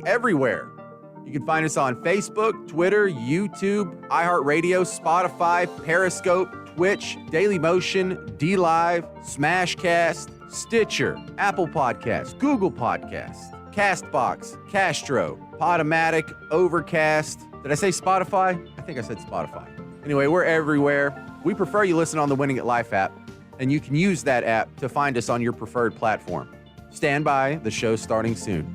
everywhere. You can find us on Facebook, Twitter, YouTube, iHeartRadio, Spotify, Periscope, Twitch, Dailymotion, DLive, Smashcast, Stitcher, Apple Podcasts, Google Podcasts, Castbox, Castro, Podomatic, Overcast. Did I say Spotify? I think I said Spotify. Anyway, we're everywhere. We prefer you listen on the Winning at Life app, and you can use that app to find us on your preferred platform. Stand by, the show's starting soon.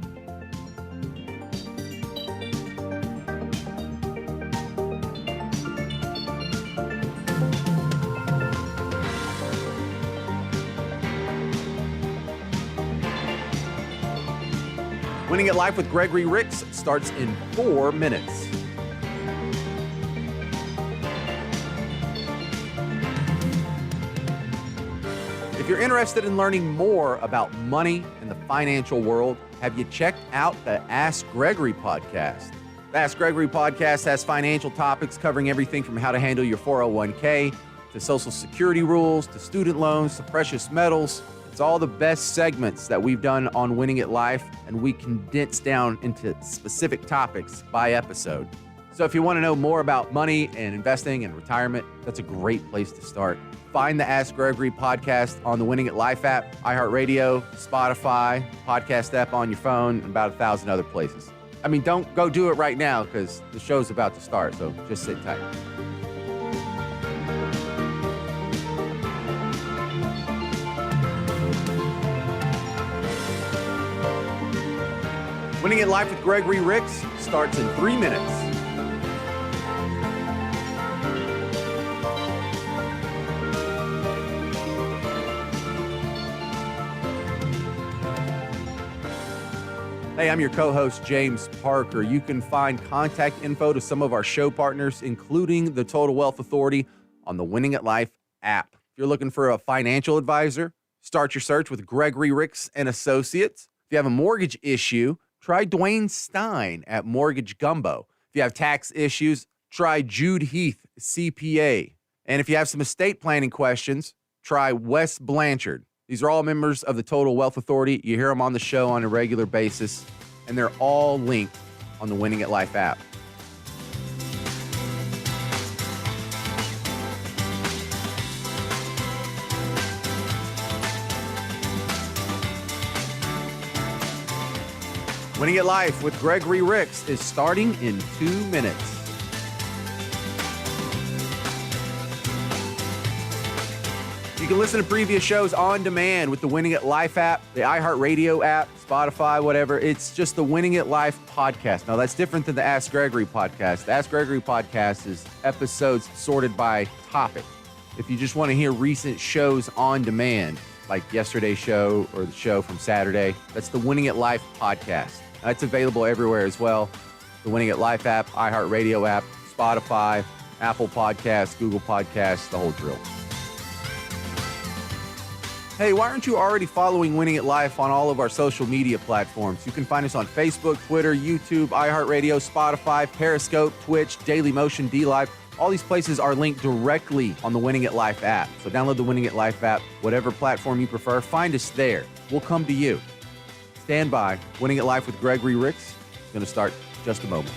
Winning at Life with Gregory Ricks starts in 4 minutes. If you're interested in learning more about money and the financial world, have you checked out the Ask Gregory podcast? The Ask Gregory podcast has financial topics covering everything from how to handle your 401k to Social Security rules to student loans to precious metals. It's all the best segments that we've done on Winning at Life, and we condense down into specific topics by episode. So if you want to know more about money and investing and retirement, that's a great place to start. Find the Ask Gregory podcast on the Winning at Life app, iHeartRadio, Spotify, podcast app on your phone, and about 1,000 other places. I mean, don't go do it right now because the show's about to start, so just sit tight. Winning at Life with Gregory Ricks starts in 3 minutes. Hey, I'm your co-host, James Parker. You can find contact info to some of our show partners, including the Total Wealth Authority, on the Winning at Life app. If you're looking for a financial advisor, start your search with Gregory Ricks and Associates. If you have a mortgage issue, try Dwayne Stein at Mortgage Gumbo. If you have tax issues, try Jude Heath, CPA. And if you have some estate planning questions, try Wes Blanchard. These are all members of the Total Wealth Authority. You hear them on the show on a regular basis, and they're all linked on the Winning at Life app. Winning at Life with Gregory Ricks is starting in 2 minutes. You can listen to previous shows on demand with the Winning at Life app, the iHeartRadio app, Spotify, whatever. It's just the Winning at Life podcast. Now, that's different than the Ask Gregory podcast. The Ask Gregory podcast is episodes sorted by topic. If you just want to hear recent shows on demand, like yesterday's show or the show from Saturday, that's the Winning at Life podcast. It's available everywhere as well. The Winning at Life app, iHeartRadio app, Spotify, Apple Podcasts, Google Podcasts, the whole drill. Hey, why aren't you already following Winning at Life on all of our social media platforms? You can find us on Facebook, Twitter, YouTube, iHeartRadio, Spotify, Periscope, Twitch, Dailymotion, DLive. All these places are linked directly on the Winning at Life app. So download the Winning at Life app, whatever platform you prefer. Find us there. We'll come to you. Stand by. Winning at Life with Gregory Ricks is going to start in just a moment.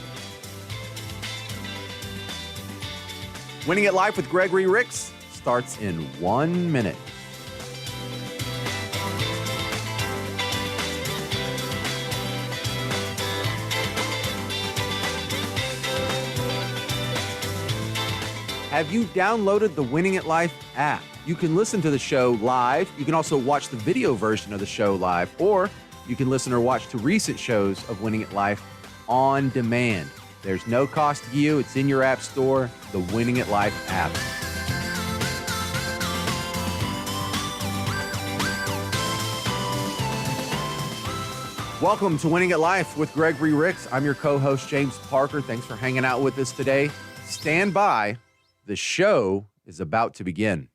Winning at Life with Gregory Ricks starts in 1 minute. Have you downloaded the Winning at Life app? You can listen to the show live. You can also watch the video version of the show live, or you can listen or watch to recent shows of Winning at Life on demand. There's no cost to you. It's in your app store, the Winning at Life app. Welcome to Winning at Life with Gregory Ricks. I'm your co-host, James Parker. Thanks for hanging out with us today. Stand by. The show is about to begin.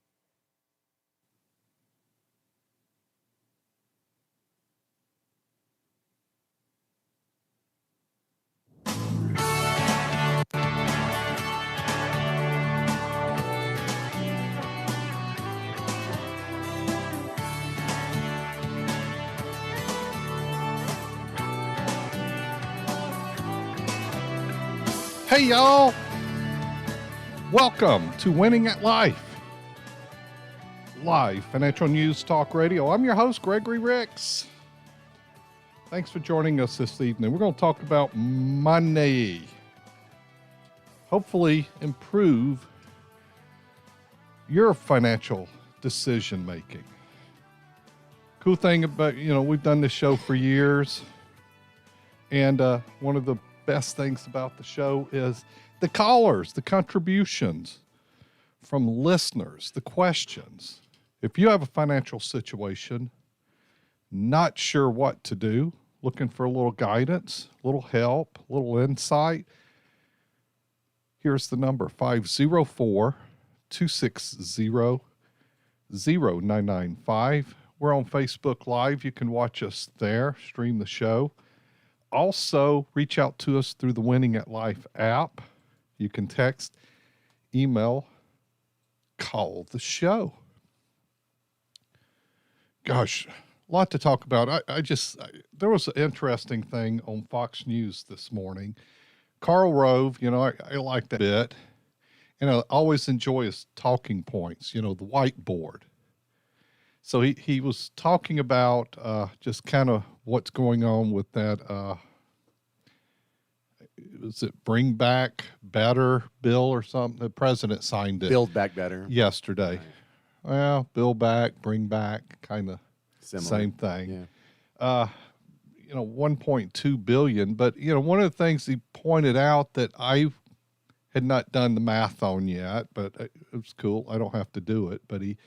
Hey, y'all. Welcome to Winning at Life, live financial news talk radio. I'm your host, Gregory Ricks. Thanks for joining us this evening. We're going to talk about money. Hopefully improve your financial decision making. Cool thing about, we've done this show for years. And one of the best things about the show is the callers, the contributions from listeners, the questions. If you have a financial situation, not sure what to do, looking for a little guidance, a little help, a little insight, here's the number, 504-260-0995. We're on Facebook Live. You can watch us there, stream the show. Also, reach out to us through the Winning at Life app. You can text, email, call the show. Gosh, a lot to talk about. There was an interesting thing on Fox News this morning. Karl Rove, I like that bit. And I always enjoy his talking points, the whiteboard. So he was talking about just kind of what's going on with that, was it Bring Back Better bill or something? The president signed it. Build Back Better. Yesterday. Right. Well, Build Back, Bring Back, kind of same thing. Yeah. 1.2 billion. But, one of the things he pointed out that I had not done the math on yet, but it was cool. I don't have to do it. But he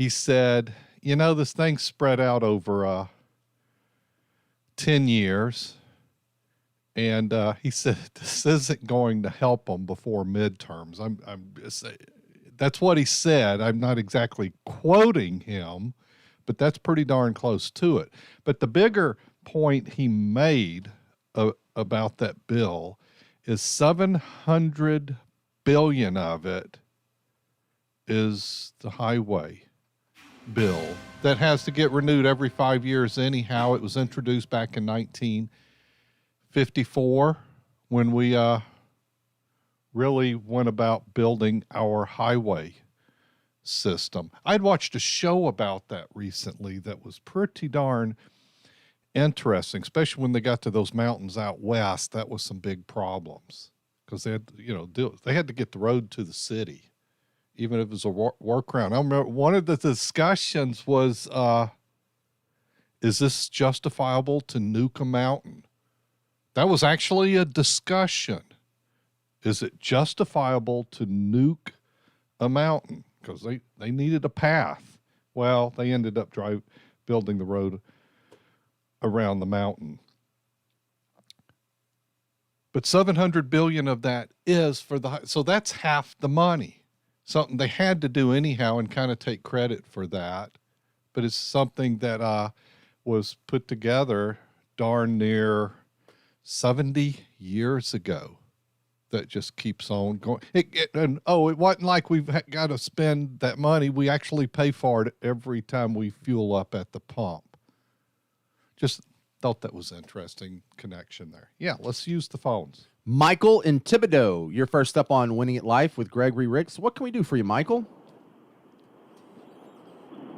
said, this thing spread out over 10 years. And he said, this isn't going to help them before midterms. That's what he said. I'm not exactly quoting him, but that's pretty darn close to it. But the bigger point he made about that bill is 700 billion of it is the highway bill that has to get renewed every 5 years anyhow. It was introduced back in 1954 when we really went about building our highway system. I'd watched a show about that recently that was pretty darn interesting, especially when they got to those mountains out west. That was some big problems because they had, they had to get the road to the city, even if it was a workaround. I remember one of the discussions was, is this justifiable to nuke a mountain? That was actually a discussion. Is it justifiable to nuke a mountain? Because they needed a path. Well, they ended up building the road around the mountain. But 700 billion of that is so that's half the money. Something they had to do anyhow and kind of take credit for that. But it's something that was put together darn near 70 years ago that just keeps on going. It wasn't like we've got to spend that money. We actually pay for it every time we fuel up at the pump. Just thought that was interesting connection there. Yeah, let's use the phones. Michael in Thibodeau, you're first up on Winning at Life with Gregory Ricks. What can we do for you, Michael?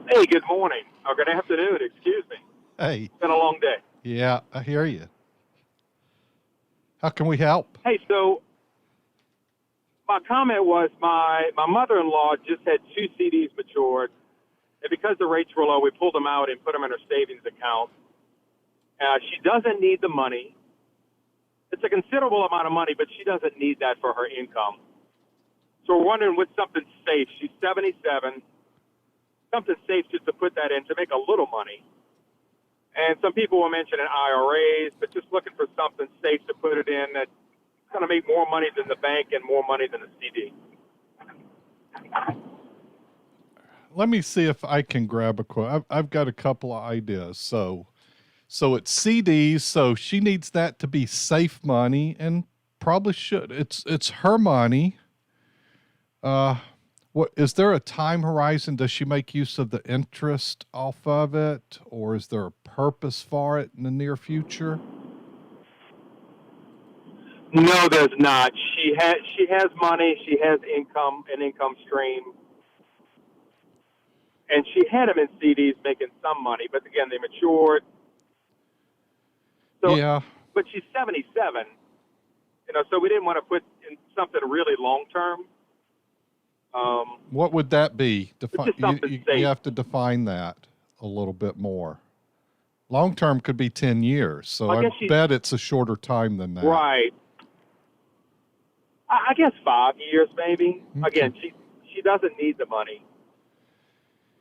Hey, good morning. Or good afternoon, excuse me. Hey. It's been a long day. Yeah, I hear you. How can we help? Hey, so my comment was my mother-in-law just had 2 CDs matured, and because the rates were low, we pulled them out and put them in her savings account. She doesn't need the money. It's a considerable amount of money, but she doesn't need that for her income. So we're wondering what's something safe. She's 77. Something safe just to put that in to make a little money. And some people were mentioning IRAs, but just looking for something safe to put it in that's going to make more money than the bank and more money than the CD. Let me see if I can grab a quote. I've got a couple of ideas. So it's CDs. So she needs that to be safe money, and probably should. It's her money. What is there a time horizon? Does she make use of the interest off of it, or is there a purpose for it in the near future? No, there's not. She has money. She has an income stream, and she had them in CDs making some money. But again, they matured. So, Yeah. but she's 77. So we didn't want to put in something really long term. What would that be? Safe. You have to define that a little bit more. Long term could be 10 years, so I bet it's a shorter time than that. Right. I guess 5 years, maybe. Okay. Again, she doesn't need the money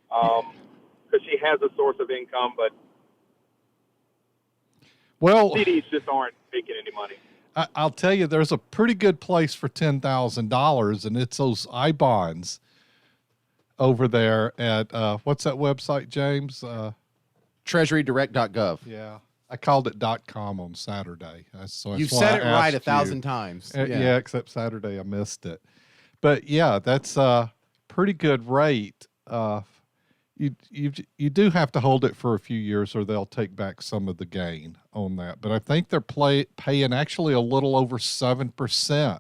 because she has a source of income, but CDs just aren't making any money. I'll tell you, there's a pretty good place for $10,000, and it's those I-bonds over there at, what's that website, James? TreasuryDirect.gov. Yeah. I called it .com on Saturday. You said it right 1,000 times. Yeah, except Saturday I missed it. But yeah, that's a pretty good rate. You do have to hold it for a few years or they'll take back some of the gain on that. But I think they're paying actually a little over 7%.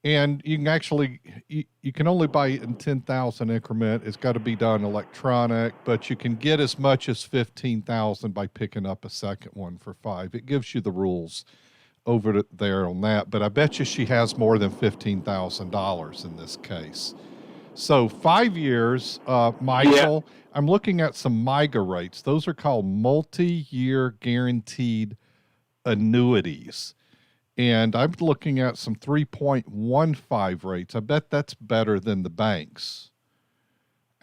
And you can actually, you can only buy it in 10,000 increment. It's got to be done electronic, but you can get as much as 15,000 by picking up a second one for $5. It gives you the rules over there on that. But I bet you she has more than $15,000 in this case. So 5 years, Michael, yeah. I'm looking at some MIGA rates. Those are called multi-year guaranteed annuities. And I'm looking at some 3.15 rates. I bet that's better than the banks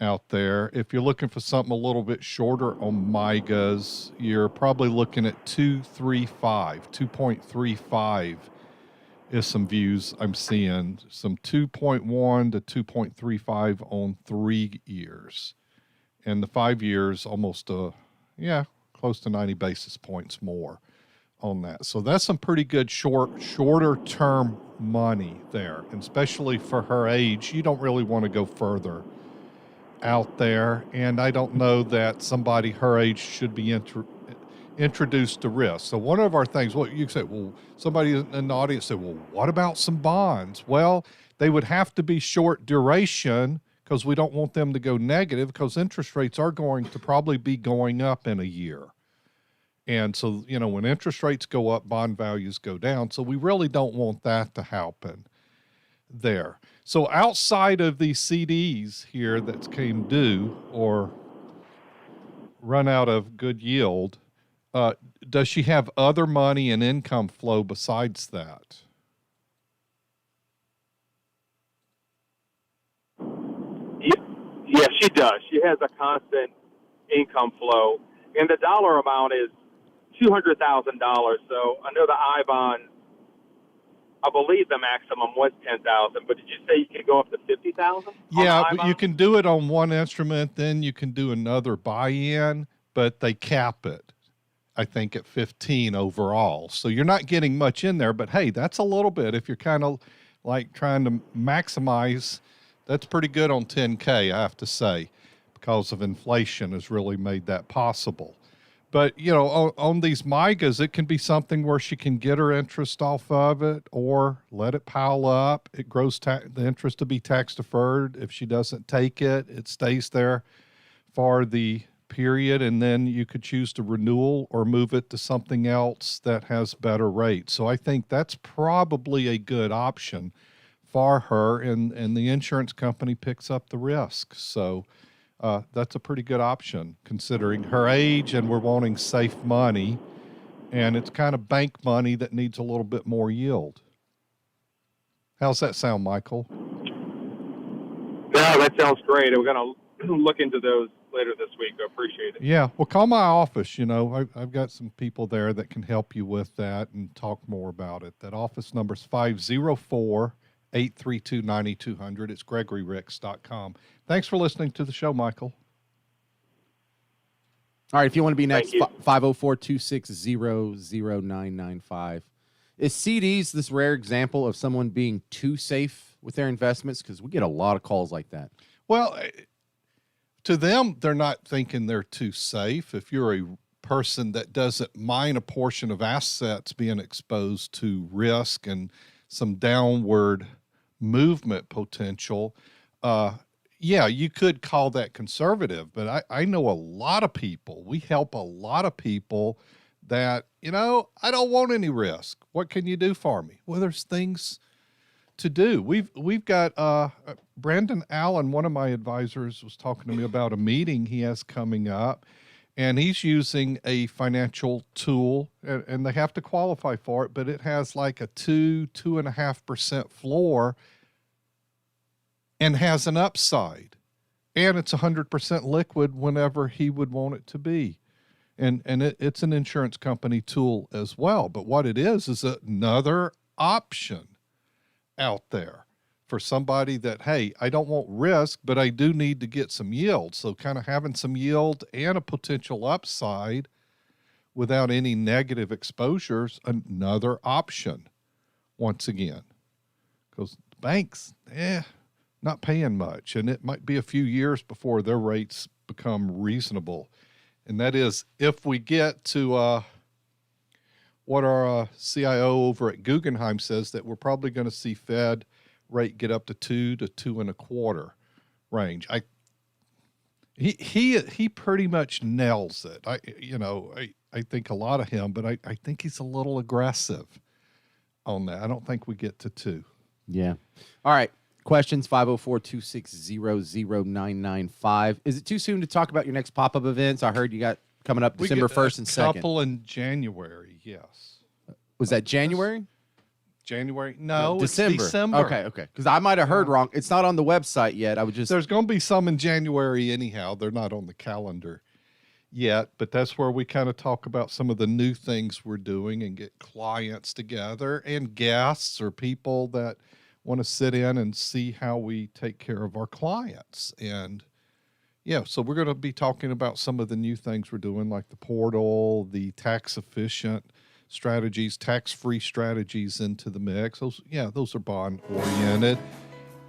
out there. If you're looking for something a little bit shorter on MIGAs, you're probably looking at 2.35 is some views I'm seeing. Some 2.1 to 2.35 on 3 years. And the 5 years, almost, close to 90 basis points more on that. So that's some pretty good shorter term money there. And especially for her age, you don't really want to go further out there. And I don't know that somebody her age should be introduced to risk. So one of our things, you say, somebody in the audience said, what about some bonds? Well, they would have to be short duration because we don't want them to go negative because interest rates are going to probably be going up in a year. And so, when interest rates go up, bond values go down. So we really don't want that to happen there. So outside of these CDs here that came due or run out of good yield, does she have other money and income flow besides that? Yeah, she does. She has a constant income flow. And the dollar amount is $200,000. So under the I-bond, I believe the maximum was $10,000. But did you say you could go up to $50,000? Yeah, but you can do it on one instrument, then you can do another buy-in, but they cap it, I think, at 15 overall. So you're not getting much in there, but hey, that's a little bit. If you're kind of like trying to maximize, that's pretty good on 10K, I have to say, because of inflation has really made that possible. But, on these MIGAs, it can be something where she can get her interest off of it or let it pile up. It grows the interest to be tax deferred. If she doesn't take it, it stays there for the period, and then you could choose to renewal or move it to something else that has better rates. So I think that's probably a good option for her, and the insurance company picks up the risk. So that's a pretty good option considering her age, and we're wanting safe money, and it's kind of bank money that needs a little bit more yield. How's that sound, Michael? Yeah, that sounds great. We're going to look into those later this week. I appreciate it. Yeah, well, call my office. I've got some people there that can help you with that and talk more about it. That office number is 504-832-9200. It's GregoryRicks.com. Thanks for listening to the show, Michael. All right, if you want to be next, 504-260-0995. Is CDs this rare example of someone being too safe with their investments? Because we get a lot of calls like that. Well, to them, they're not thinking they're too safe. If you're a person that doesn't mind a portion of assets being exposed to risk and some downward movement potential, yeah, you could call that conservative, but I know a lot of people, we help a lot of people that, I don't want any risk. What can you do for me? Well, there's things to do. We've got Brandon Allen, one of my advisors, was talking to me about a meeting he has coming up, and he's using a financial tool, and they have to qualify for it, but it has like a 2.5% floor and has an upside, and it's 100% liquid whenever he would want it to be. And it's an insurance company tool as well. But what it is another option out there for somebody that, hey, I don't want risk, but I do need to get some yield. So kind of having some yield and a potential upside without any negative exposures, another option once again. Because banks, not paying much, and it might be a few years before their rates become reasonable. And that is if we get to what our CIO over at Guggenheim says, that we're probably going to see Fed rate get up to 2 to 2.25 range. He pretty much nails it. I think a lot of him, but I think he's a little aggressive on that. I don't think we get to 2. Yeah. All right. Questions, 504-260-0995. Is it too soon to talk about your next pop-up events? I heard you got coming up December 1st and 2nd. A couple in January, yes. Was that January? January? No, December. It's December. Okay. Because I might have heard wrong. It's not on the website yet. There's going to be some in January anyhow. They're not on the calendar yet, but that's where we kind of talk about some of the new things we're doing and get clients together and guests or people that want to sit in and see how we take care of our clients. And so we're going to be talking about some of the new things we're doing, like the portal, the tax efficient strategies, tax-free strategies into the mix. Those are bond oriented.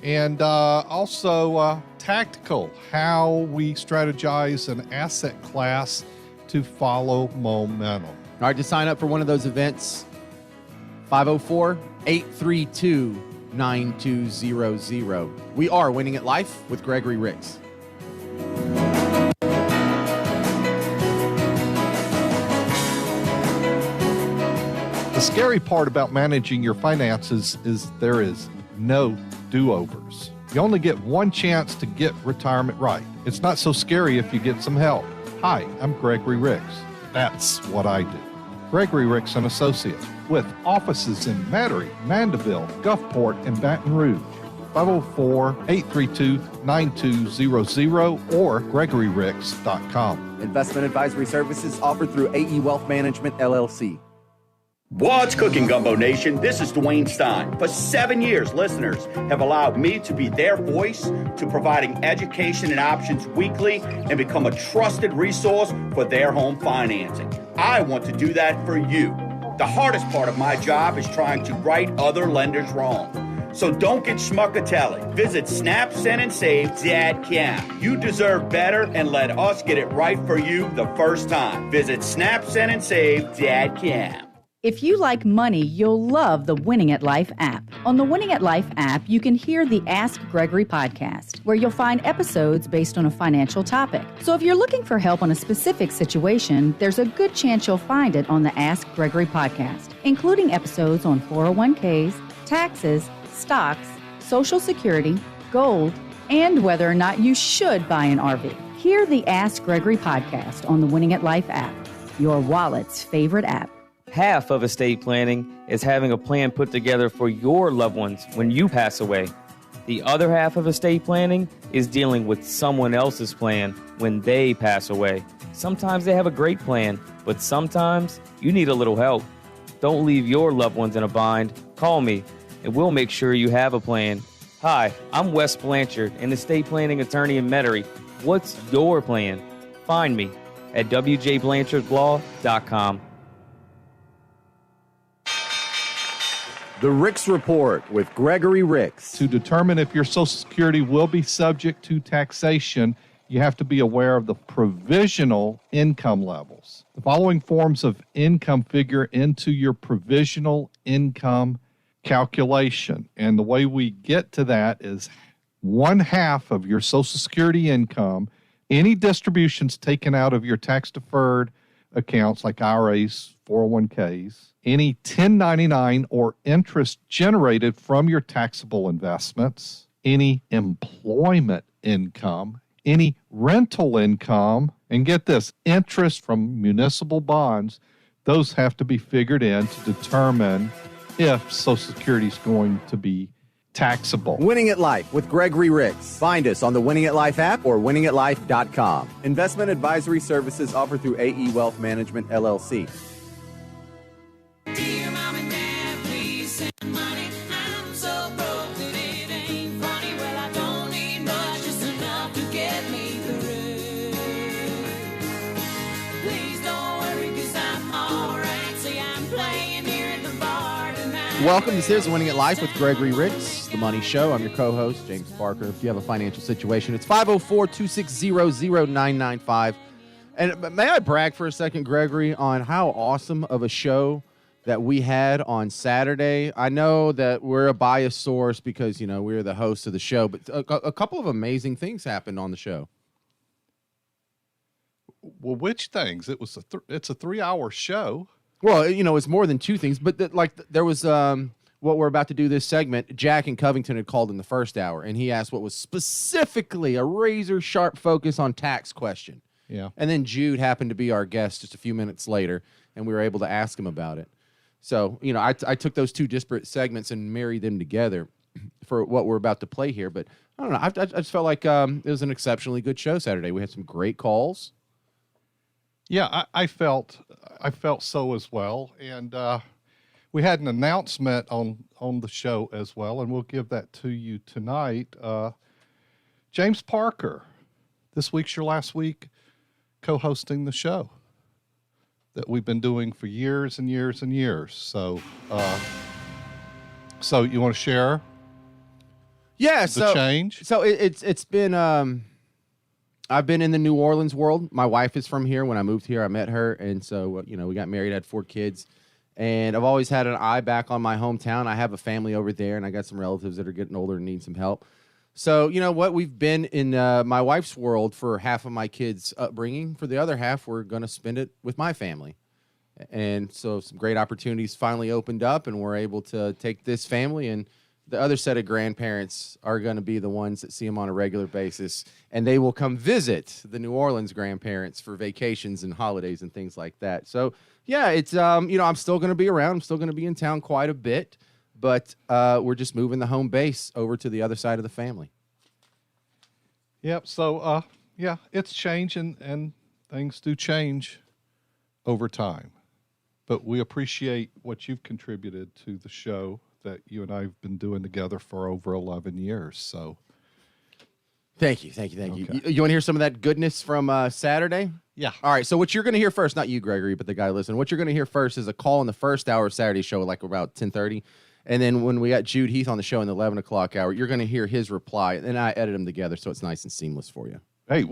And also tactical, how we strategize an asset class to follow momentum. All right, to sign up for one of those events, 504-832-9200. We are Winning at Life with Gregory Ricks. The scary part about managing your finances is there is no do-overs. You only get one chance to get retirement right. It's not so scary if you get some help. Hi, I'm Gregory Ricks. That's what I do. Gregory Ricks & Associates, with offices in Metairie, Mandeville, Gulfport, and Baton Rouge. 504-832-9200 or GregoryRicks.com. Investment advisory services offered through AE Wealth Management, LLC. What's cooking, Gumbo Nation? This is Dwayne Stein. For 7 years, listeners have allowed me to be their voice to providing education and options weekly and become a trusted resource for their home financing. I want to do that for you. The hardest part of my job is trying to right other lenders wrong. So don't get schmuckatelli. Visit snapsendandsave.com. You deserve better, and let us get it right for you the first time. Visit snapsendandsave.com. If you like money, you'll love the Winning at Life app. On the Winning at Life app, you can hear the Ask Gregory podcast, where you'll find episodes based on a financial topic. So if you're looking for help on a specific situation, there's a good chance you'll find it on the Ask Gregory podcast, including episodes on 401ks, taxes, stocks, Social Security, gold, and whether or not you should buy an RV. Hear the Ask Gregory podcast on the Winning at Life app, your wallet's favorite app. Half of estate planning is having a plan put together for your loved ones when you pass away. The other half of estate planning is dealing with someone else's plan when they pass away. Sometimes they have a great plan, but sometimes you need a little help. Don't leave your loved ones in a bind. Call me, and we'll make sure you have a plan. Hi, I'm Wes Blanchard, an estate planning attorney in Metairie. What's your plan? Find me at wjblanchardslaw.com. The Ricks Report with Gregory Ricks. To determine if your Social Security will be subject to taxation you have to be aware of the provisional income levels. The following forms of income figure into your provisional income calculation. And the way we get to that is 1/2 of your Social Security income, any distributions taken out of your tax-deferred accounts like IRAs, 401ks, any 1099 or interest generated from your taxable investments, any employment income, any rental income, and get this, interest from municipal bonds, those have to be figured in to determine if Social Security is going to be taxable. Winning at Life with Gregory Ricks. Find us on the Winning at Life app or winningatlife.com. Investment advisory services offered through AE Wealth Management, LLC. Dear Mom and Dad, please send money. I'm so broke that it ain't funny. Well, I don't need much, just enough to get me through. Please don't worry, 'cause I'm alright. See, I'm playing here at the bar tonight. Welcome to Here's Winning at Life with Gregory Ricks, The Money Show. I'm your co-host, James Parker. If you have a financial situation, it's 504-260-0995. And may I brag for a second, Gregory, on how awesome of a show that we had on Saturday. I know that we're a biased source because, you know, we're the hosts of the show, but a couple of amazing things happened on the show. Well, which things? It's a 3-hour show. Well, you know, it's more than two things, but there was what we're about to do this segment. Jack in Covington had called in the first hour, and he asked what was specifically a razor-sharp focus on tax question. Yeah. And then Jude happened to be our guest just a few minutes later, and we were able to ask him about it. So, you know, I took those two disparate segments and married them together for what we're about to play here. But I don't know. I just felt like it was an exceptionally good show Saturday. We had some great calls. Yeah, I felt so as well. And we had an announcement on the show as well, and we'll give that to you tonight. James Parker, this week's your last week co-hosting the show that we've been doing for years and years and years. So you want to share? Yeah, the change? So it's been I've been in the New Orleans world. My wife is from here. When I moved here, I met her, and so you know, we got married, had 4 kids, and I've always had an eye back on my hometown. I have a family over there, and I got some relatives that are getting older and need some help. So, you know what? We've been in my wife's world for half of my kids' upbringing. For the other half, we're going to spend it with my family. And so some great opportunities finally opened up, and we're able to take this family, and the other set of grandparents are going to be the ones that see them on a regular basis, and they will come visit the New Orleans grandparents for vacations and holidays and things like that. So, yeah, it's, you know, I'm still going to be around. I'm still going to be in town quite a bit. But we're just moving the home base over to the other side of the family. Yep. So, yeah, it's changing, and things do change over time. But we appreciate what you've contributed to the show that you and I have been doing together for over 11 years. So, thank you. Okay. You want to hear some of that goodness from Saturday? Yeah. All right. So what you're going to hear first, not you, Gregory, but the guy listening. What you're going to hear first is a call in the first hour of Saturday's show, like about 10:30. And then when we got Jude Heath on the show in the 11 o'clock hour, you're going to hear his reply. And I edit them together so it's nice and seamless for you. Hey,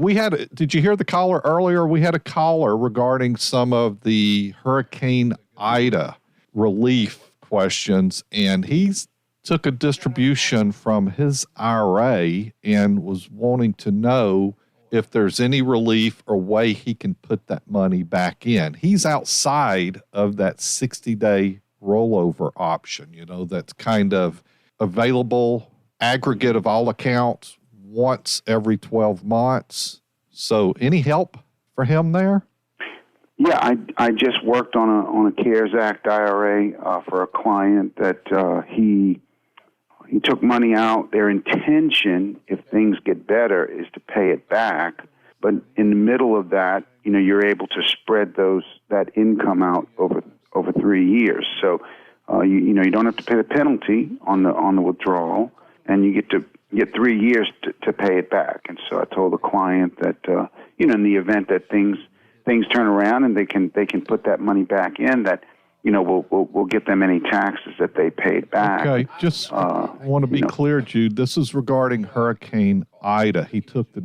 did you hear the caller earlier? We had a caller regarding some of the Hurricane Ida relief questions, and he's took a distribution from his IRA and was wanting to know if there's any relief or way he can put that money back in. He's outside of that 60-day rollover option, you know, that's kind of available, aggregate of all accounts, once every 12 months. So any help for him there? Yeah, I just worked on a CARES Act IRA for a client that he took money out. Their intention, if things get better, is to pay it back. But in the middle of that, you know, you're able to spread that income out over 3 years. So you don't have to pay the penalty on the withdrawal, and you get 3 years to pay it back. And so I told the client that in the event that things turn around and they can put that money back in, that we'll get them any taxes that they paid back. Okay, just want to be clear, Jude. This is regarding Hurricane Ida. He took the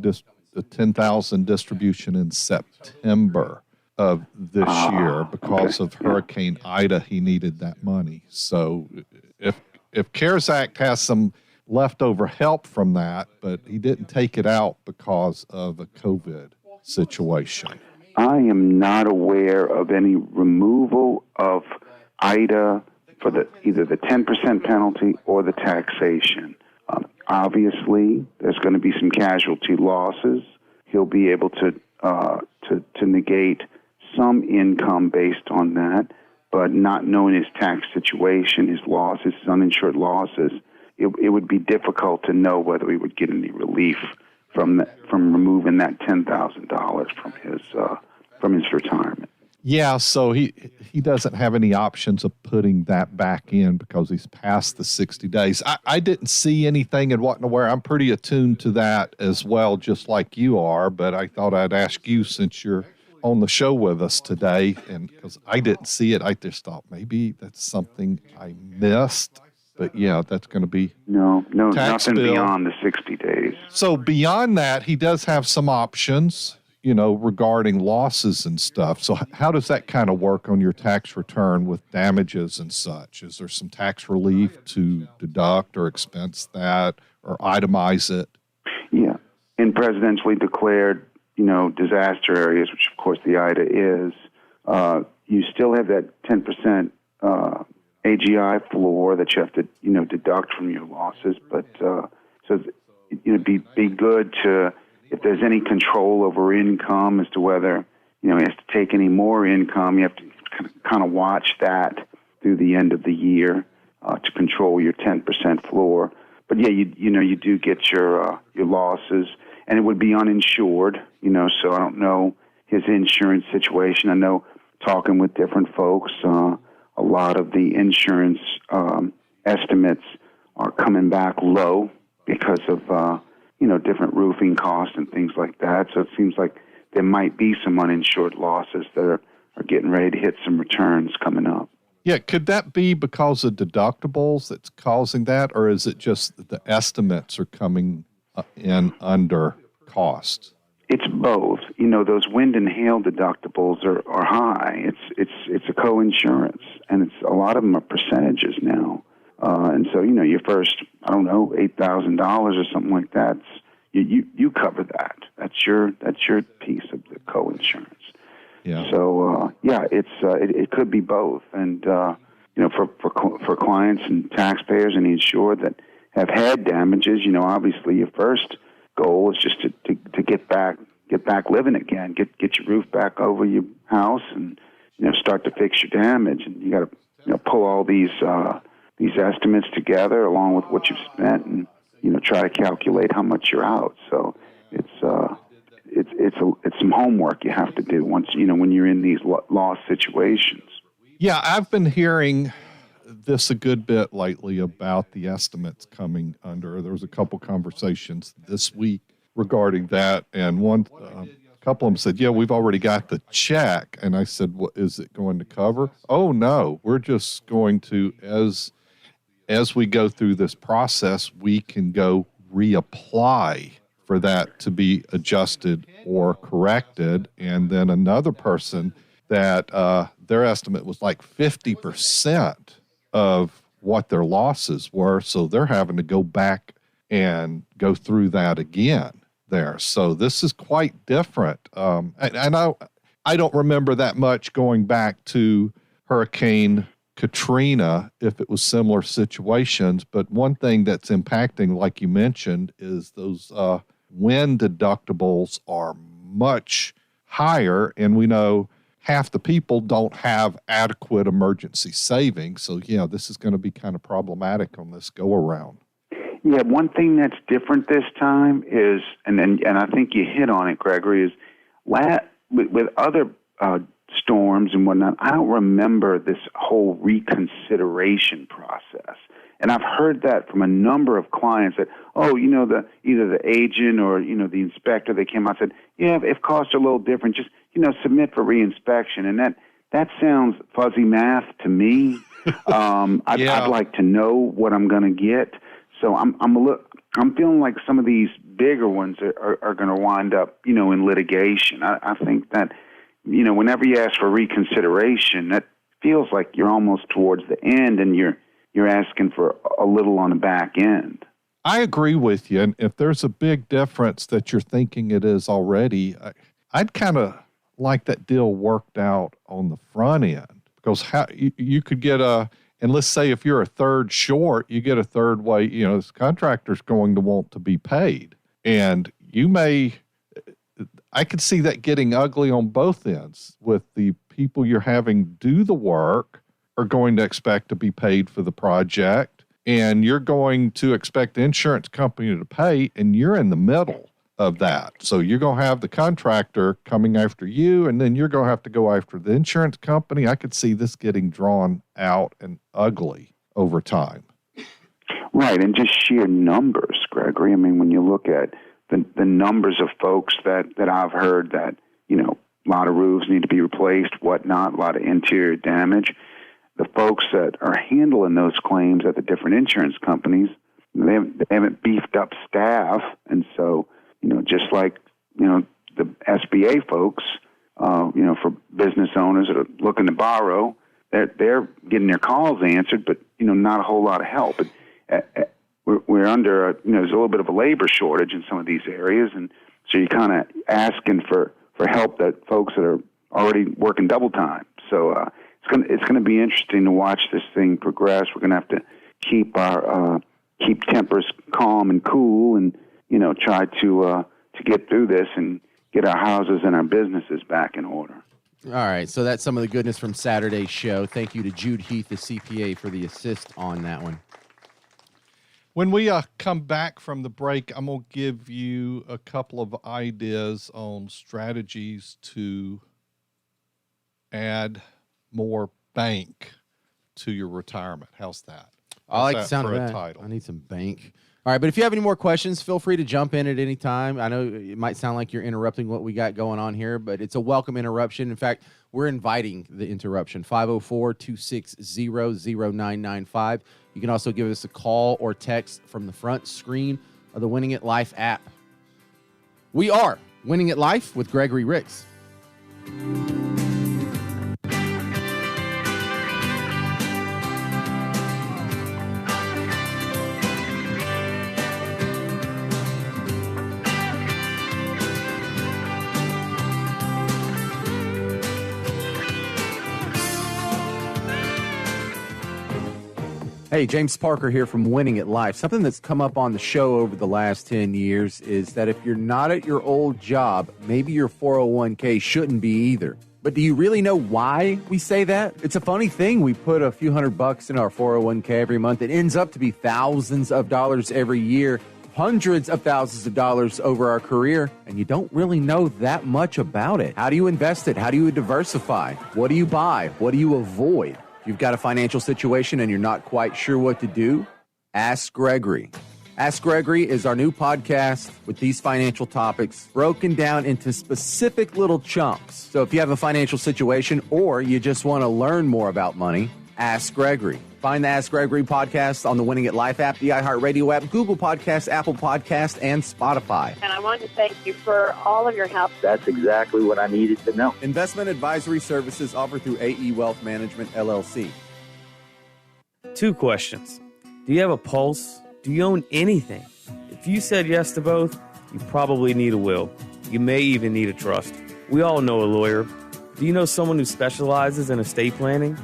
the 10,000 distribution in September of this year because of Hurricane Ida. He needed that money. So if CARES Act has some leftover help from that, but he didn't take it out because of a COVID situation. I am not aware of any removal of Ida for either the 10% penalty or the taxation. Obviously, there's going to be some casualty losses. He'll be able to negate some income based on that, but not knowing his tax situation, his losses, his uninsured losses, it would be difficult to know whether he would get any relief from removing that $10,000 from his retirement. Yeah, so he doesn't have any options of putting that back in because he's past the 60 days. I didn't see anything in What and Where. I'm pretty attuned to that as well, just like you are, but I thought I'd ask you since you're on the show with us today, and because I didn't see it, I just thought maybe that's something I missed. But yeah, that's going to be no, tax nothing bill. Beyond the 60 days. So beyond that, he does have some options, regarding losses and stuff. So how does that kind of work on your tax return with damages and such? Is there some tax relief to deduct or expense that or itemize it? Yeah. In presidentially declared, disaster areas, which of course the IDA is, you still have that 10% AGI floor that you have to, deduct from your losses. But so, be good to, if there's any control over income as to whether, he has to take any more income, you have to kind of watch that through the end of the year to control your 10% floor. But yeah, you do get your losses, and it would be uninsured, so I don't know his insurance situation. I know talking with different folks, a lot of the insurance estimates are coming back low because of, different roofing costs and things like that. So it seems like there might be some uninsured losses that are getting ready to hit some returns coming up. Yeah, could that be because of deductibles that's causing that, or is it just that the estimates are coming in under cost? It's both. Those wind and hail deductibles are high. It's a co-insurance, and a lot of them are percentages now. And so, your first, $8,000 or something like that, you cover that. That's your piece of the co-insurance. Yeah. So it could be both, and for clients and taxpayers and the insured that have had damages, obviously your first goal is just to get back living again, get your roof back over your house, and start to fix your damage. And you got to pull all these estimates together along with what you've spent, and try to calculate how much you're out. So it's some homework you have to do once when you're in these loss situations. Yeah, I've been hearing this a good bit lately about the estimates coming under. There was a couple conversations this week regarding that, and a couple of them said, yeah, we've already got the check. And I said, what is it going to cover? Oh, no, we're just going to, as we go through this process, we can go reapply for that to be adjusted or corrected. And then another person that their estimate was like 50% of what their losses were. So they're having to go back and go through that again there. So this is quite different. And I don't remember that much going back to Hurricane Katrina, if it was similar situations. But one thing that's impacting, like you mentioned, is those wind deductibles are much higher. And we know half the people don't have adequate emergency savings. So, yeah, this is going to be kind of problematic on this go around. Yeah, one thing that's different this time is, and I think you hit on it, Gregory, is with other storms and whatnot, I don't remember this whole reconsideration process. And I've heard that from a number of clients that, either the agent or, the inspector, they came out and said, yeah, if costs are a little different, just, submit for reinspection. And that sounds fuzzy math to me. I'd like to know what I'm going to get. So I'm I'm feeling like some of these bigger ones are going to wind up, in litigation. I think that, whenever you ask for reconsideration, that feels like you're almost towards the end and you're asking for a little on the back end. I agree with you. And if there's a big difference that you're thinking it is already, I'd kind of like that deal worked out on the front end, because how you could get and let's say if you're a third short, you get a third way, this contractor's going to want to be paid. And I could see that getting ugly on both ends. With the people you're having do the work are going to expect to be paid for the project, and you're going to expect the insurance company to pay, and you're in the middle of that. So you're going to have the contractor coming after you, and then you're going to have to go after the insurance company. I could see this getting drawn out and ugly over time. Right, and just sheer numbers, Gregory. I mean, when you look at the numbers of folks that I've heard that, a lot of roofs need to be replaced, whatnot, a lot of interior damage, the folks that are handling those claims at the different insurance companies, they haven't beefed up staff, and so, just like, the SBA folks, for business owners that are looking to borrow, they're getting their calls answered, but, not a whole lot of help. We're under, there's a little bit of a labor shortage in some of these areas, and so you're kind of asking for help that folks that are already working double time. So it's going to be interesting to watch this thing progress. We're going to have to keep tempers calm and cool, and try to get through this and get our houses and our businesses back in order. All right, so that's some of the goodness from Saturday's show. Thank you to Jude Heath, the CPA, for the assist on that one. When we come back from the break, I'm going to give you a couple of ideas on strategies to add more bank to your retirement. How's that? I like the sound of that. I need some bank. All right, but if you have any more questions, feel free to jump in at any time. I know it might sound like you're interrupting what we got going on here, but it's a welcome interruption. In fact, we're inviting the interruption, 504-260-0995. You can also give us a call or text from the front screen of the Winning at Life app. We are Winning at Life with Gregory Ricks. Hey, James Parker here from Winning at Life. Something that's come up on the show over the last 10 years is that if you're not at your old job, maybe your 401k shouldn't be either. But do you really know why we say that? It's a funny thing. We put a few $100 in our 401k every month. It ends up to be thousands of dollars every year, hundreds of thousands of dollars over our career, and you don't really know that much about it. How do you invest it? How do you diversify? What do you buy? What do you avoid? If you've got a financial situation and you're not quite sure what to do, ask Gregory. Ask Gregory is our new podcast with these financial topics broken down into specific little chunks. So if you have a financial situation or you just want to learn more about money, ask Gregory. Find the Ask Gregory podcast on the Winning at Life app, the iHeartRadio app, Google Podcasts, Apple Podcasts, and Spotify. And I want to thank you for all of your help. That's exactly what I needed to know. Investment advisory services offered through AE Wealth Management, LLC. 2 questions. Do you have a pulse? Do you own anything? If you said yes to both, you probably need a will. You may even need a trust. We all know a lawyer. Do you know someone who specializes in estate planning?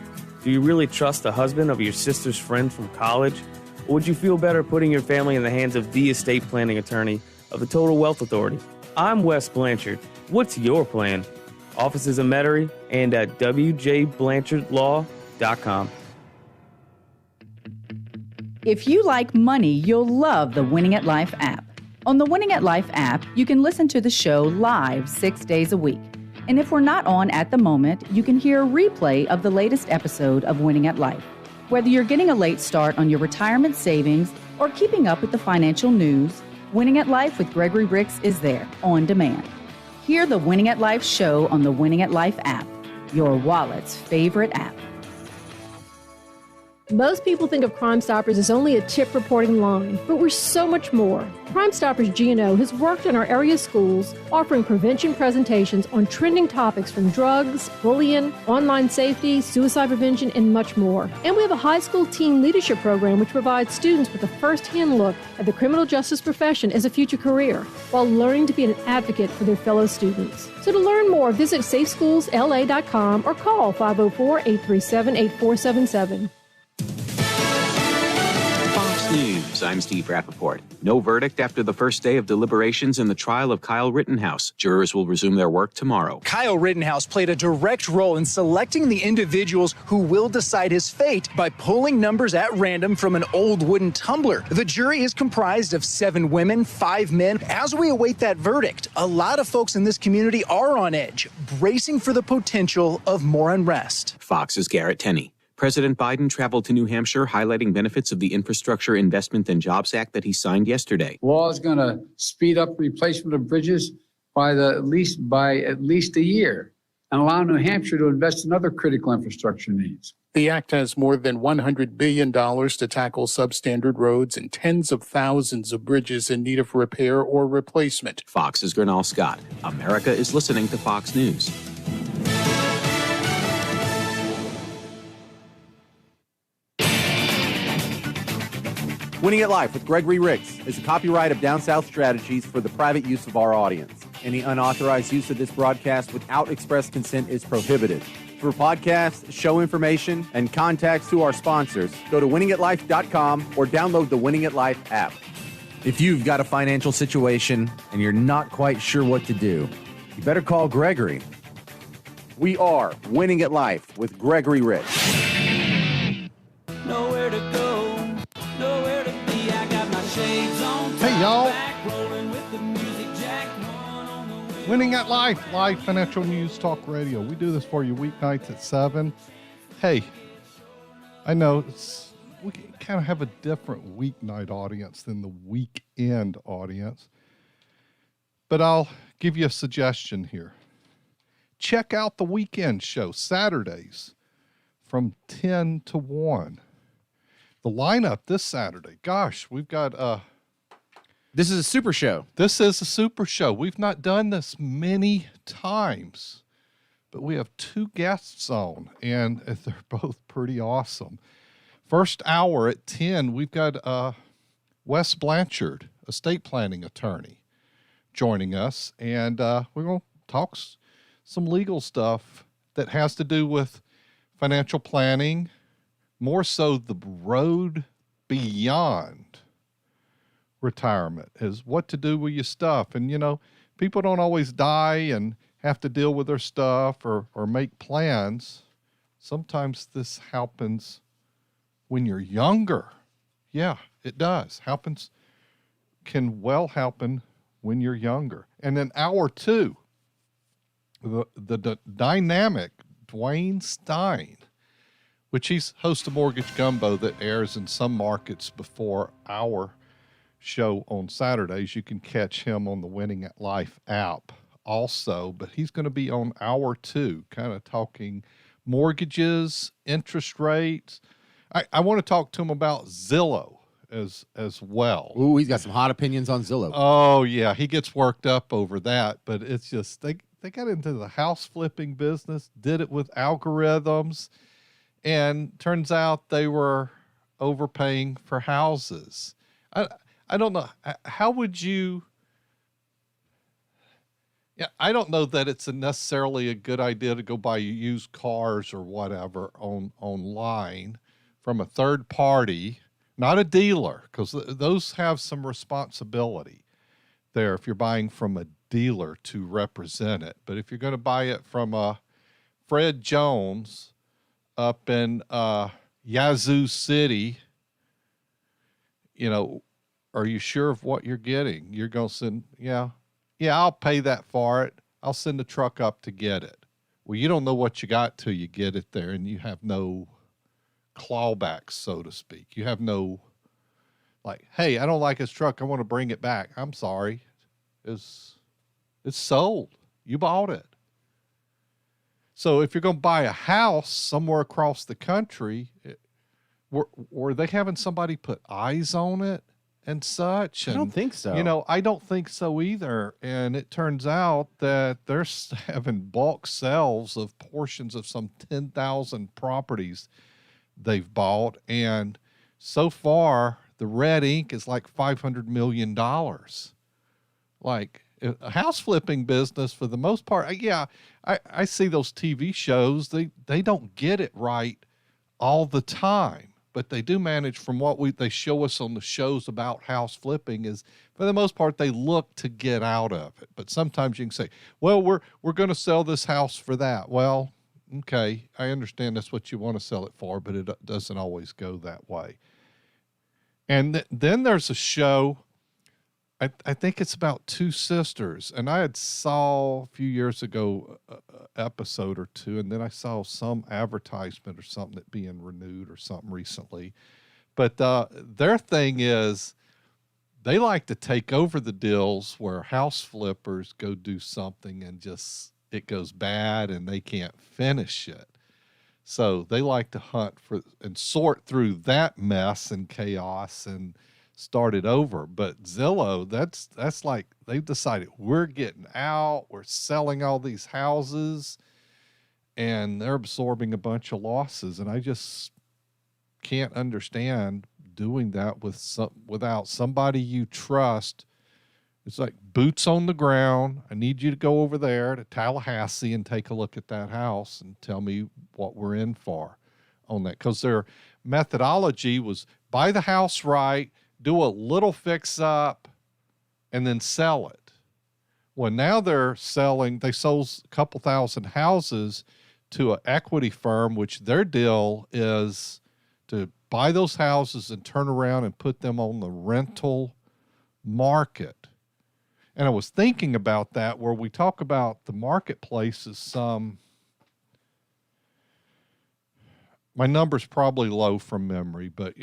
Do you really trust the husband of your sister's friend from college? Or would you feel better putting your family in the hands of the estate planning attorney of the Total Wealth Authority? I'm Wes Blanchard. What's your plan? Offices in Metairie and at wjblanchardlaw.com. If you like money, you'll love the Winning at Life app. On the Winning at Life app, you can listen to the show live 6 days a week. And if we're not on at the moment, you can hear a replay of the latest episode of Winning at Life. Whether you're getting a late start on your retirement savings or keeping up with the financial news, Winning at Life with Gregory Ricks is there on demand. Hear the Winning at Life show on the Winning at Life app, your wallet's favorite app. Most people think of Crime Stoppers as only a tip reporting line, but we're so much more. Crime Stoppers GNO has worked in our area schools, offering prevention presentations on trending topics from drugs, bullying, online safety, suicide prevention, and much more. And we have a high school teen leadership program which provides students with a first-hand look at the criminal justice profession as a future career, while learning to be an advocate for their fellow students. So to learn more, visit safeschoolsla.com or call 504-837-8477. Fox News, I'm Steve Rappaport. No verdict after the first day of deliberations in the trial of Kyle Rittenhouse. Jurors will resume their work tomorrow. Kyle Rittenhouse played a direct role in selecting the individuals who will decide his fate by pulling numbers at random from an old wooden tumbler. The jury is comprised of 7 women, 5 men. As we await that verdict, a lot of folks in this community are on edge, bracing for the potential of more unrest. Fox's Garrett Tenney. President Biden traveled to New Hampshire, highlighting benefits of the Infrastructure Investment and Jobs Act that he signed yesterday. Law is going to speed up replacement of bridges by at least a year and allow New Hampshire to invest in other critical infrastructure needs. The act has more than $100 billion to tackle substandard roads and tens of thousands of bridges in need of repair or replacement. Fox's Gernal Scott. America is listening to Fox News. Winning at Life with Gregory Ricks is a copyright of Down South Strategies for the private use of our audience. Any unauthorized use of this broadcast without express consent is prohibited. For podcasts, show information, and contacts to our sponsors, go to winningatlife.com or download the Winning at Life app. If you've got a financial situation and you're not quite sure what to do, you better call Gregory. We are Winning at Life with Gregory Ricks. Nowhere to go, nowhere to be. I got my shades on. Hey, y'all. Back, rolling with the music jack. Winning at Life, live financial news talk radio. We do this for you weeknights at 7. Hey, I know we kind of have a different weeknight audience than the weekend audience, but I'll give you a suggestion here. Check out the weekend show, Saturdays from 10 to 1. The lineup this Saturday, gosh, we've got This is a super show. This is a super show. We've not done this many times, but we have 2 guests on, and they're both pretty awesome. First hour at 10, we've got Wes Blanchard, estate planning attorney, joining us, and we're going to talk some legal stuff that has to do with financial planning, more so the road beyond retirement, is what to do with your stuff. And, you know, people don't always die and have to deal with their stuff or make plans. Sometimes this happens when you're younger. Yeah, it does. Can well happen when you're younger. And then hour 2, the dynamic Dwayne Stein, which he's host of Mortgage Gumbo that airs in some markets before our show on Saturdays. You can catch him on the Winning at Life app also, but he's going to be on hour 2, kind of talking mortgages, interest rates. I want to talk to him about Zillow as well. Ooh, he's got some hot opinions on Zillow. Oh yeah, he gets worked up over that, but it's just they got into the house flipping business, did it with algorithms, and turns out they were overpaying for houses. I don't know. How would you? Yeah, I don't know that it's necessarily a good idea to go buy used cars or whatever online from a third party, not a dealer, because those have some responsibility there if you're buying from a dealer to represent it. But if you're going to buy it from a Fred Jones up in Yazoo City, you know, are you sure of what you're getting? You're going to send, yeah, I'll pay that for it. I'll send the truck up to get it. Well, you don't know what you got till you get it there, and you have no clawbacks, so to speak. You have no, like, hey, I don't like his truck. I want to bring it back. I'm sorry. It's sold. You bought it. So if you're going to buy a house somewhere across the country, were they having somebody put eyes on it and such? I And, don't think so. I don't think so either. And it turns out that they're having bulk sales of portions of some 10,000 properties they've bought. And so far, the red ink is like $500 million. Like a house flipping business for the most part. I see those TV shows. They don't get it right all the time, but they do manage. From what they show us on the shows about house flipping, is for the most part they look to get out of it. But sometimes you can say, well, we're going to sell this house for that. Well, okay, I understand that's what you want to sell it for, but it doesn't always go that way. And then there's a show, I think it's about two sisters, and I had saw a few years ago a episode or two, and then I saw some advertisement or something that being renewed or something recently. But their thing is they like to take over the deals where house flippers go do something and just it goes bad and they can't finish it. So they like to hunt for and sort through that mess and chaos and start it over. But Zillow, that's like they've decided we're getting out, we're selling all these houses, and they're absorbing a bunch of losses. And I just can't understand doing that without somebody you trust. It's like boots on the ground. I need you to go over there to Tallahassee and take a look at that house and tell me what we're in for on that. Because their methodology was buy the house right, do a little fix up, and then sell it. Well, now they sold a couple thousand houses to an equity firm, which their deal is to buy those houses and turn around and put them on the rental market. And I was thinking about that, where we talk about the marketplace as my number's probably low from memory, but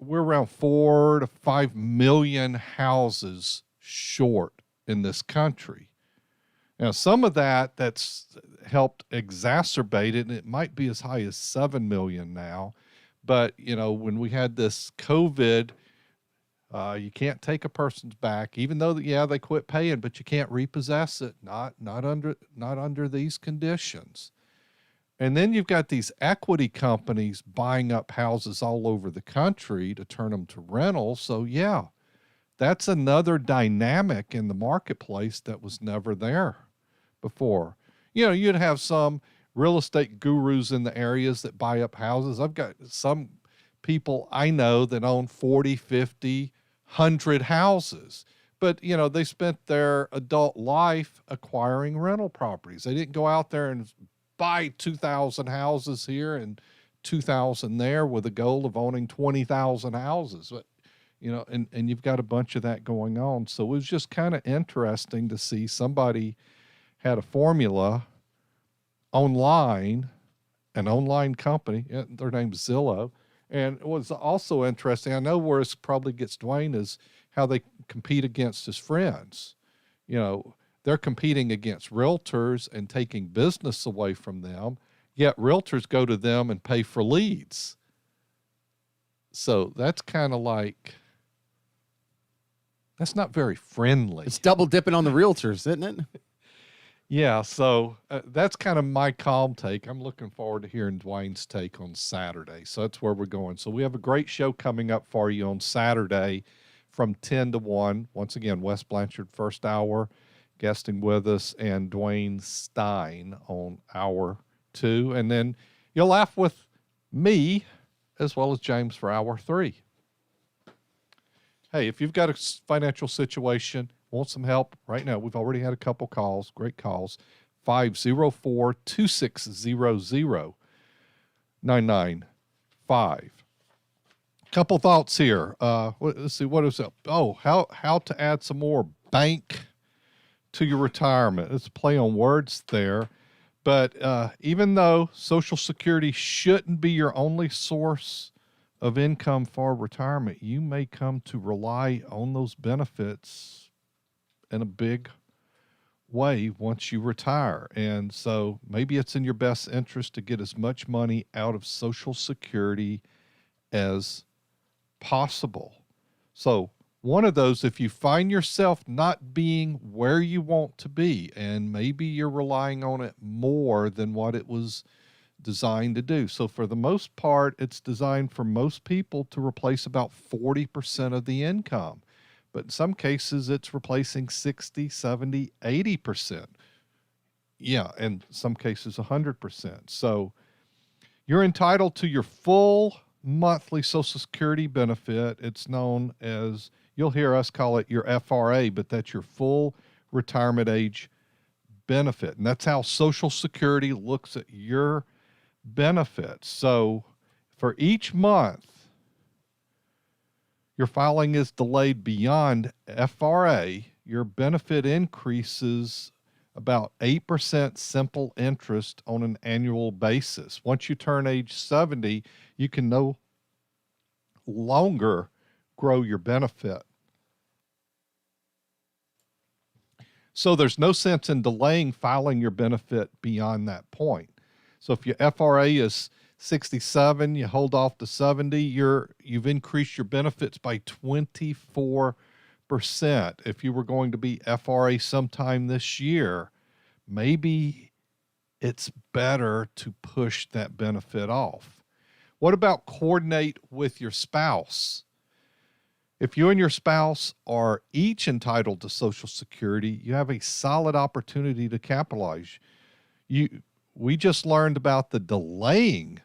we're around 4 to 5 million houses short in this country. Now, some of that's helped exacerbate it, and it might be as high as 7 million now. But, when we had this COVID, you can't take a person's back, even though they quit paying, but you can't repossess it, not under these conditions. And then you've got these equity companies buying up houses all over the country to turn them to rental. So that's another dynamic in the marketplace that was never there before. You'd have some real estate gurus in the areas that buy up houses. I've got some people I know that own 40, 50, 100 houses, but they spent their adult life acquiring rental properties. They didn't go out there and buy 2,000 houses here and 2,000 there with a goal of owning 20,000 houses. But and you've got a bunch of that going on. So it was just kind of interesting to see somebody had a formula online, an online company. Their name's Zillow. And it was also interesting, I know where it probably gets Dwayne, is how they compete against his friends. They're competing against realtors and taking business away from them, yet realtors go to them and pay for leads. So that's kind of like, that's not very friendly. It's double dipping on the realtors, isn't it? Yeah, so that's kind of my calm take. I'm looking forward to hearing Dwayne's take on Saturday. So that's where we're going. So we have a great show coming up for you on Saturday from 10 to 1. Once again, Wes Blanchard, first hour, guesting with us, and Dwayne Stein on hour 2. And then you'll laugh with me as well as James for hour 3. Hey, if you've got a financial situation, want some help right now, we've already had a couple calls, great calls, 504-260-0995. Couple thoughts here. Let's see, what is up? Oh, how to add some more bank to your retirement. It's a play on words there. But even though Social Security shouldn't be your only source of income for retirement, you may come to rely on those benefits in a big way once you retire. And so maybe it's in your best interest to get as much money out of Social Security as possible. So one of those, if you find yourself not being where you want to be, and maybe you're relying on it more than what it was designed to do. So for the most part, it's designed for most people to replace about 40% of the income. But in some cases, it's replacing 60, 70, 80%. Yeah, and some cases 100%. So you're entitled to your full monthly Social Security benefit. It's known as, you'll hear us call it your FRA, but that's your full retirement age benefit. And that's how Social Security looks at your benefits. So for each month your filing is delayed beyond FRA, your benefit increases about 8% simple interest on an annual basis. Once you turn age 70, you can no longer grow your benefit. So there's no sense in delaying filing your benefit beyond that point. So if your FRA is 67, you hold off to 70, you've increased your benefits by 24%. If you were going to be FRA sometime this year, maybe it's better to push that benefit off. What about coordinate with your spouse? If you and your spouse are each entitled to Social Security, you have a solid opportunity to capitalize. We just learned about the delaying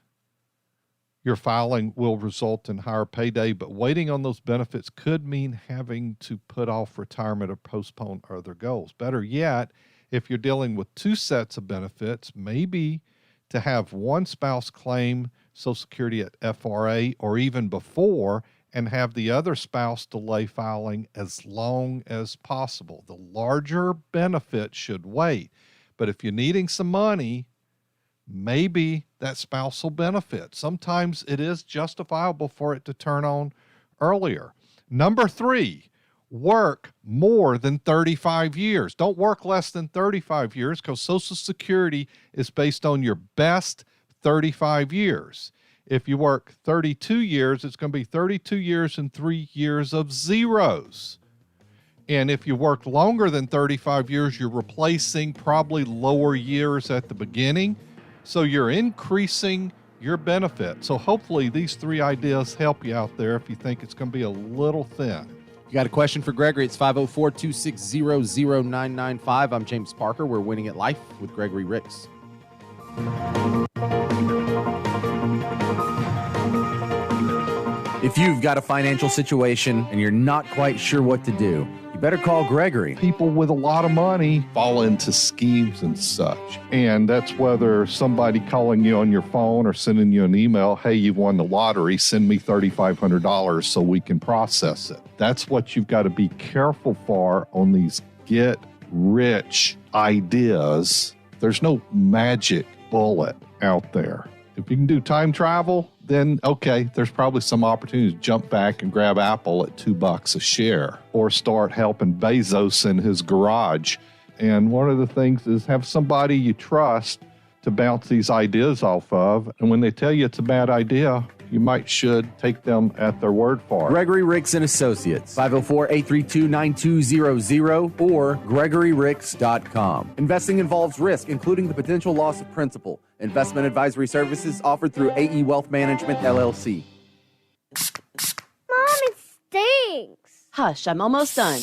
your filing will result in higher payday, but waiting on those benefits could mean having to put off retirement or postpone other goals. Better yet, if you're dealing with two sets of benefits, maybe to have one spouse claim Social Security at FRA or even before, and have the other spouse delay filing as long as possible. The larger benefit should wait, but if you're needing some money, maybe that spousal benefit. Sometimes it is justifiable for it to turn on earlier. Number 3, work more than 35 years. Don't work less than 35 years because Social Security is based on your best 35 years. If you work 32 years, it's going to be 32 years and 3 years of zeros. And if you work longer than 35 years, you're replacing probably lower years at the beginning. So you're increasing your benefit. So hopefully these 3 ideas help you out there if you think it's going to be a little thin. You got a question for Gregory? It's 504-260-0995. I'm James Parker. We're Winning at Life with Gregory Ricks. If you've got a financial situation and you're not quite sure what to do, you better call Gregory. People with a lot of money fall into schemes and such. And that's whether somebody calling you on your phone or sending you an email, hey, you won the lottery, send me $3,500 so we can process it. That's what you've got to be careful for on these get rich ideas. There's no magic bullet out there. If you can do time travel, then okay, there's probably some opportunity to jump back and grab Apple at $2 a share or start helping Bezos in his garage. And one of the things is have somebody you trust to bounce these ideas off of. And when they tell you it's a bad idea, you should take them at their word for it. Gregory Ricks and Associates, 504-832-9200 or GregoryRicks.com. Investing involves risk, including the potential loss of principal. Investment advisory services offered through AE Wealth Management, LLC. Mom, it stinks. Hush, I'm almost done.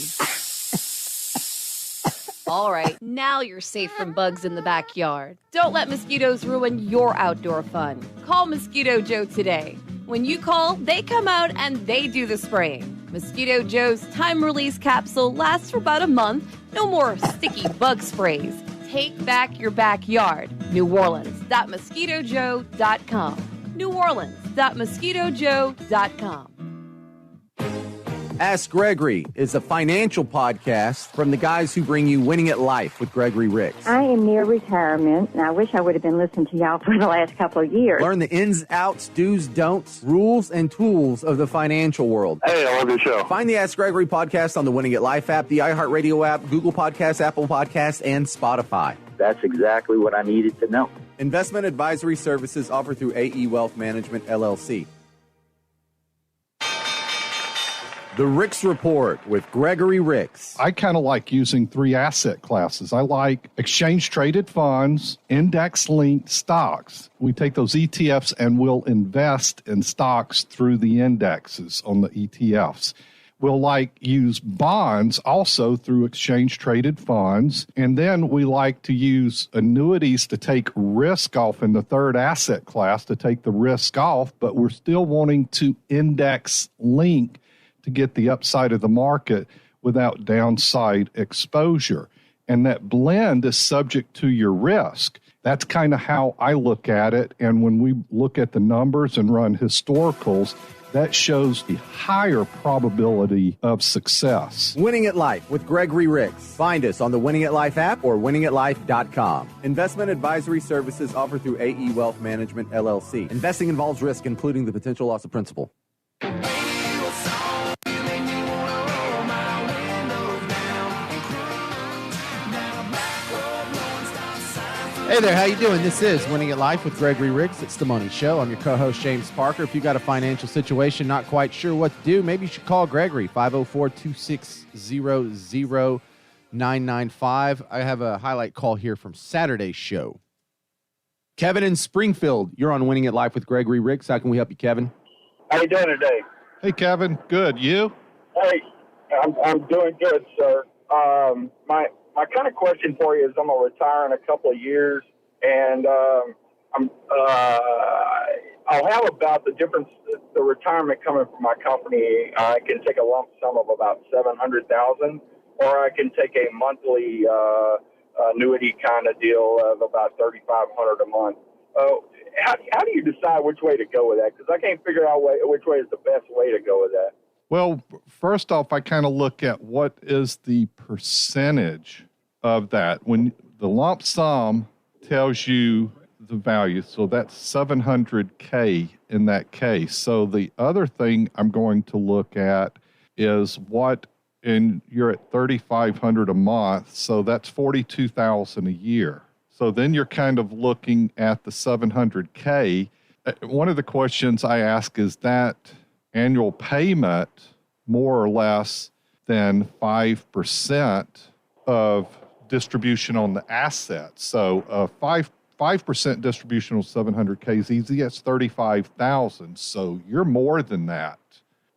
All right, now you're safe from bugs in the backyard. Don't let mosquitoes ruin your outdoor fun. Call Mosquito Joe today. When you call, they come out and they do the spraying. Mosquito Joe's time-release capsule lasts for about a month. No more sticky bug sprays. Take back your backyard. NewOrleans.MosquitoJoe.com. NewOrleans.MosquitoJoe.com. Ask Gregory is a financial podcast from the guys who bring you Winning at Life with Gregory Ricks. I am near retirement, and I wish I would have been listening to y'all for the last couple of years. Learn the ins, outs, do's, don'ts, rules, and tools of the financial world. Hey, I love your show. Find the Ask Gregory podcast on the Winning at Life app, the iHeartRadio app, Google Podcasts, Apple Podcasts, and Spotify. That's exactly what I needed to know. Investment advisory services offered through AE Wealth Management, LLC. The Ricks Report with Gregory Ricks. I kind of like using 3 asset classes. I like exchange-traded funds, index-linked stocks. We take those ETFs and we'll invest in stocks through the indexes on the ETFs. We'll use bonds also through exchange-traded funds. And then we like to use annuities to take risk off in the 3rd asset class, to take the risk off, but we're still wanting to index link to get the upside of the market without downside exposure. And that blend is subject to your risk. That's kind of how I look at it. And when we look at the numbers and run historicals, that shows the higher probability of success. Winning at Life with Gregory Ricks. Find us on the Winning at Life app or winningatlife.com. Investment advisory services offered through AE Wealth Management, LLC. Investing involves risk, including the potential loss of principal. Hey there, how you doing? This is Winning at Life with Gregory Ricks. It's the Money Show. I'm your co-host, James Parker. If you got a financial situation, not quite sure what to do, maybe you should call Gregory, 504-260-0995. I have a highlight call here from Saturday's show. Kevin in Springfield, you're on Winning at Life with Gregory Ricks. How can we help you, Kevin? How you doing today? Hey, Kevin. Good. You? Hey, I'm doing good, sir. My kind of question for you is I'm going to retire in a couple of years, and I'll have about the difference, the retirement coming from my company. I can take a lump sum of about $700,000, or I can take a monthly annuity kind of deal of about $3,500 a month. How do you decide which way to go with that? Because I can't figure out which way is the best way to go with that. Well, first off, I kind of look at what is the percentage of that. When the lump sum tells you the value, so that's $700K in that case. So the other thing I'm going to look at is and you're at $3,500 a month, so that's $42,000 a year. So then you're kind of looking at the $700K. One of the questions I ask is that annual payment more or less than 5% of distribution on the asset. So 5% distribution on $700K is easy. That's $35,000. So you're more than that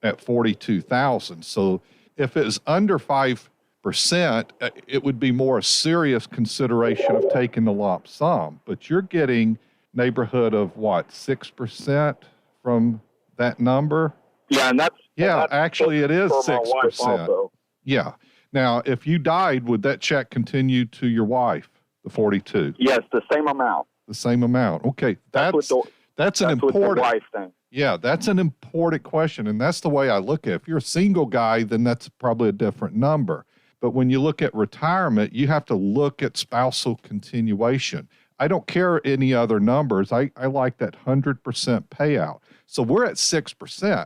at $42,000. So if it was under 5%, it would be more a serious consideration of taking the lump sum. But you're getting neighborhood of 6% from that number? Yeah, actually it is 6%. Yeah. Now, if you died, would that check continue to your wife, the 42? Yes, the same amount. The same amount. Okay. That's an important wife thing. Yeah, that's an important question, and that's the way I look at it. If you're a single guy, then that's probably a different number. But when you look at retirement, you have to look at spousal continuation. I don't care any other numbers. I like that 100% payout. So we're at 6%.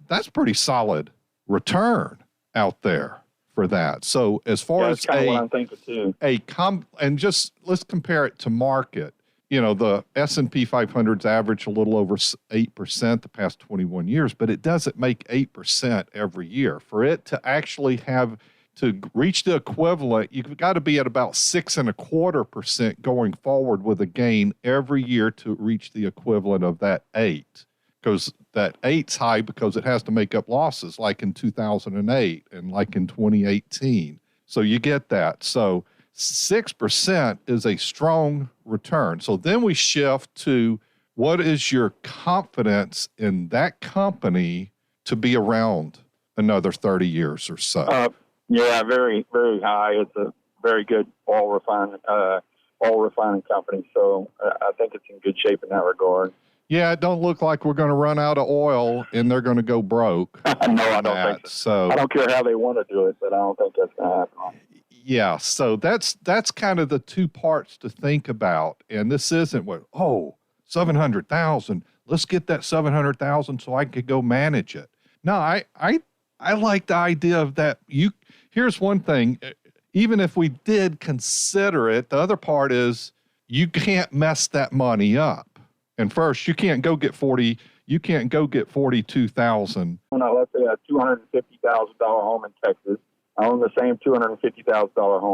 That's pretty solid return out there for that. So as far as what I'm thinking too. And just let's compare it to market. The S&P 500's averaged a little over 8% the past 21 years, but it doesn't make 8% every year. For it to actually to reach the equivalent, you've got to be at about 6.25% going forward with a gain every year to reach the equivalent of that 8. Because that 8's high because it has to make up losses like in 2008 and like in 2018. So you get that. So 6% is a strong return. So then we shift to what is your confidence in that company to be around another 30 years or so? Yeah, very, very high. It's a very good oil refining company. So I think it's in good shape in that regard. Yeah, it don't look like we're going to run out of oil and they're going to go broke. No, I don't think so. I don't care how they want to do it, but I don't think that's going to happen. Yeah, so that's kind of the two parts to think about. And this isn't $700,000. Let's get that $700,000 so I could go manage it. No, I like the idea of that. Here's one thing. Even if we did consider it, the other part is you can't mess that money up. And first, you can't go get 40 You can't go get $42,000. Let's say a $250,000 home in Texas. I own the same $250,000 home.